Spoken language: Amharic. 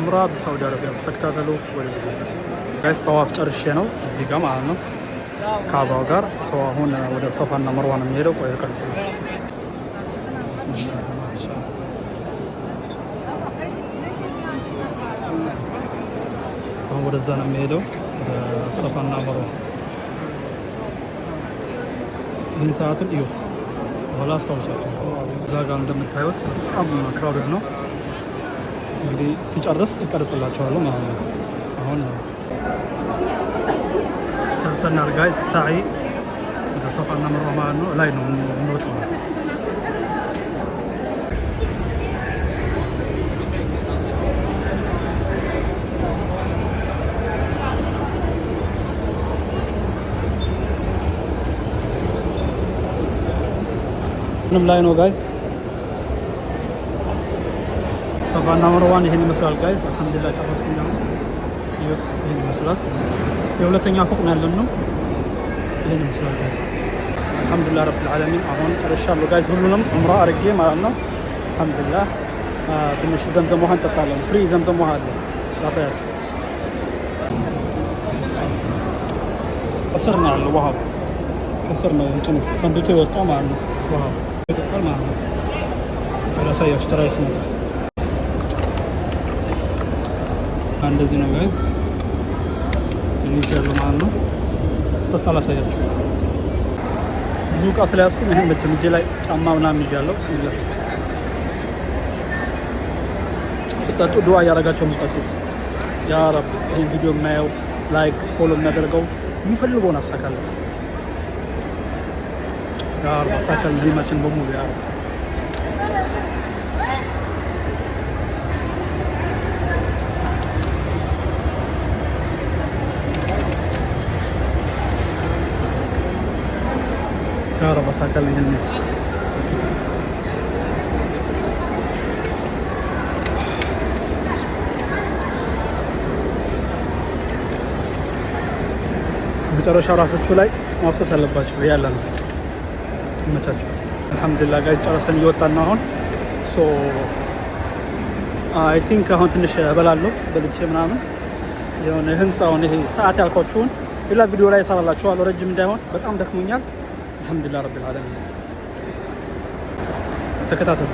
ዑምራ በሳውዲ አረቢያ ውስጥ ተከታተሉ። ወደ ጋይስ ጠዋፍ ጨርሼ ነው እዚህ ጋር ማለት ነው ካባው ጋር ሰው አሁን ወደ ሶፋና መርዋ ነው የሚሄደው። ቆይ ቀርጽ ነው አሁን ወደዛ ነው የሚሄደው ሶፋና መርዋ። ይህን ሰዓቱን እዩት በኋላ አስታውሳችሁ። እዛ ጋር እንደምታዩት በጣም ክራውድድ ነው። እንግዲህ ሲጨርስ እቀርጽላችኋለሁ ማለት ነው። አሁን ደርሰናል ጋይስ። ሳዒ ወደ ሶፋና መርዋ ማለት ነው ላይ ነው የምንወጣው። ምንም ላይ ነው ጋይስ። ሶፋና መርዋን ይሄን ይመስላል ጋይስ። አልሐምዱሊላህ ጨረስኩኝ። ነው ይወት ይሄን ይመስላል። የሁለተኛ ፎቅ ነው ያለነው። ይሄን ይመስላል ጋይስ። አልሐምዱሊላህ ረብል ዓለሚን አሁን ጨርሻለሁ ጋይስ። ሁሉንም ዑምራ አድርጌ ማለት ነው። አልሐምዱሊላህ ትንሽ ዘምዘም ውሃ እንጠጣለን። ፍሪ ዘምዘም ውሃ አለ ላሳያችሁ። ከስር ነው ያለው ውሃው። ከስር ነው እንትኑ ፈንድቶ የወጣው ማለት ነው ውሃው ይጠጣል ማለት ነው። ላሳያችሁ ተራይስ ነው እንደዚህ ነው ጋይስ። ትንሽ ያለው ማለት ነው። ስጠጣ ላሳያችሁ። ብዙ እቃ ስለያዝኩኝ ይሄን መቼም እጄ ላይ ጫማ ምናምን ይዣለሁ። ብስሚላህ ስጠጡ ዱዓ እያደረጋቸው የምትጠጡት። ያ ረብ ይሄን ቪዲዮ የማየው ላይክ ፎሎ የሚያደርገው የሚፈልገውን አሳካለት። ያ ረብ አሳካል ህልማችን በሙሉ ያ ረብ። ያ ረብ አሳካል ህልሜ። መጨረሻ ራሳችሁ ላይ ማፍሰስ አለባችሁ። ያለ ነው መቻችሁ። አልሐምዱሊላህ ጋይስ ጨረሰን እየወጣን ነው አሁን። ሶ አይ ቲንክ አሁን ትንሽ እበላለሁ በልቼ ምናምን የሆነ ህንጻውን ይሄ ሰዓት ያልኳችሁን ሌላ ቪዲዮ ላይ እሰራላችኋለሁ። ረጅም እንዳይሆን በጣም ደክሞኛል። አልሐምዱሊላህ ረብል ዓለሚን ተከታተሉ።